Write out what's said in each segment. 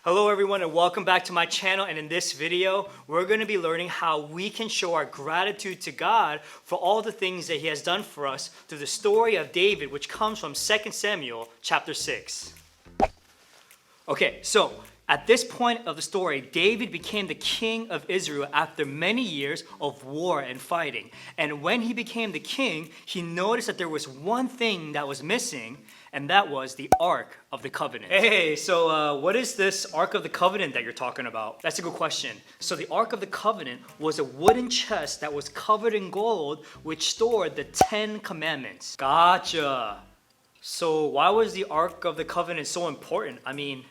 Hello everyone and welcome back to my channel, and in this video we're going to be learning how we can show our gratitude to God for all the things that he has done for us through the story of David, which comes from 2 Samuel chapter 6. Okay, so at this point of the story, David became the king of Israel after many years of war and fighting. And when he became the king, he noticed that there was one thing that was missing, and that was the Ark of the Covenant. Hey, so what is this Ark of the Covenant that you're talking about? That's a good question. So the Ark of the Covenant was a wooden chest that was covered in gold, which stored the 10 Commandments. Gotcha. So why was the Ark of the Covenant so important? I mean,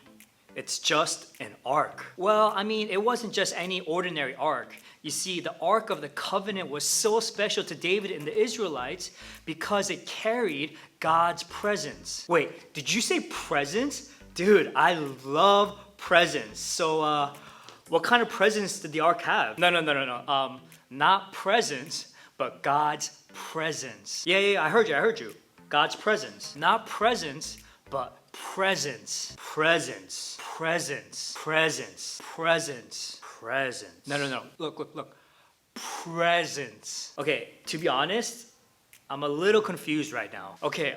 it's just an ark. Well, I mean, it wasn't just any ordinary ark. You see, the Ark of the Covenant was so special to David and the Israelites because it carried God's presence. Wait, did you say presents? Dude, I love presents. So, what kind of presents did the ark have? No. Not presents, but God's presence. Yeah, I heard you. God's presence. Not presents, but presents. No. Look. Presents. Okay, to be honest, I'm a little confused right now. Okay,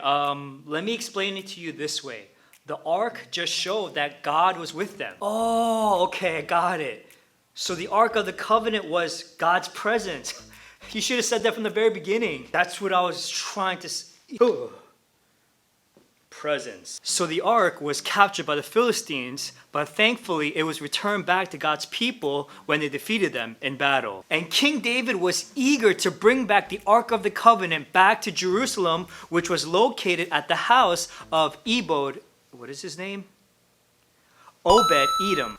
let me explain it to you this way. The ark just showed that God was with them. Oh, okay, I got it. So the Ark of the Covenant was God's presence. You should have said that from the very beginning. That's what I was trying to presence. So the ark was captured by the Philistines, but thankfully it was returned back to God's people when they defeated them in battle. And King David was eager to bring back the Ark of the Covenant back to Jerusalem, which was located at the house of what is his name? Obed-Edom.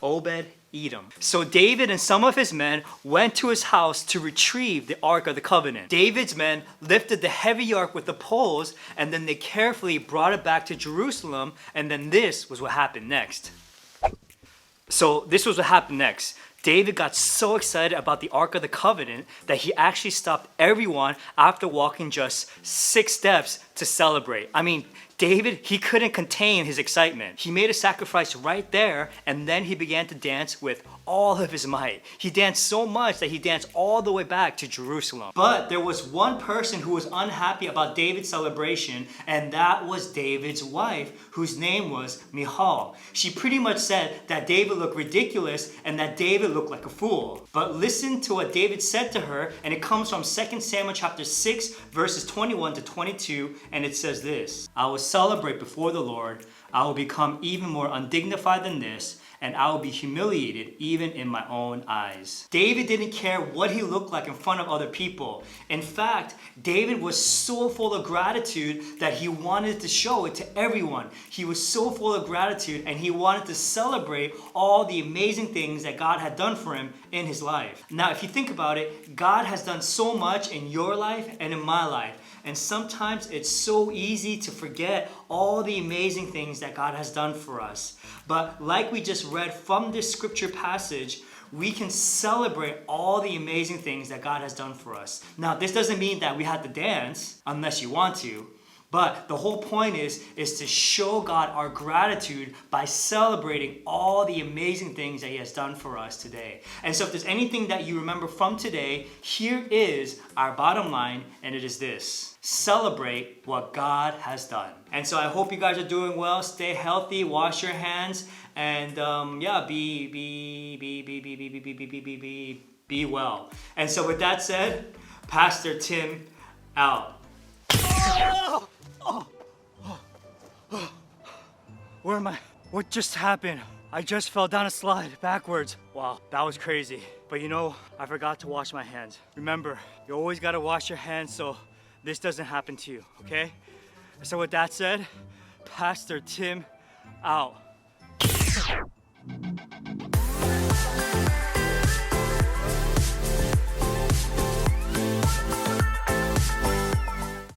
So David and some of his men went to his house to retrieve the Ark of the Covenant. David's men lifted the heavy ark with the poles, and then they carefully brought it back to Jerusalem, and then this was what happened next. David got so excited about the Ark of the Covenant that he actually stopped everyone after walking just 6 steps to celebrate. I mean, David, he couldn't contain his excitement. He made a sacrifice right there, and then he began to dance with all of his might. He danced so much that he danced all the way back to Jerusalem. But there was one person who was unhappy about David's celebration, and that was David's wife, whose name was Michal. She pretty much said that David looked ridiculous and that David looked like a fool. But listen to what David said to her, and it comes from 2 Samuel chapter 6, verses 21 to 22, and it says this: I will celebrate before the Lord. I will become even more undignified than this, and I will be humiliated even in my own eyes. David didn't care what he looked like in front of other people. In fact, David was so full of gratitude that he wanted to show it to everyone. He was so full of gratitude, and he wanted to celebrate all the amazing things that God had done for him in his life. Now, if you think about it, God has done so much in your life and in my life. And sometimes it's so easy to forget all the amazing things that God has done for us. But like we just read from this scripture passage, we can celebrate all the amazing things that God has done for us. Now, this doesn't mean that we have to dance unless you want to. But the whole point is to show God our gratitude by celebrating all the amazing things that he has done for us today. And so if there's anything that you remember from today, here is our bottom line, and it is this: celebrate what God has done. And so I hope you guys are doing well. Stay healthy, wash your hands, and be well. And so with that said, Pastor Tim out. Where am I? What just happened? I just fell down a slide backwards. Wow, that was crazy. But you know, I forgot to wash my hands. Remember, you always gotta wash your hands so this doesn't happen to you, okay? So with that said, Pastor Tim out.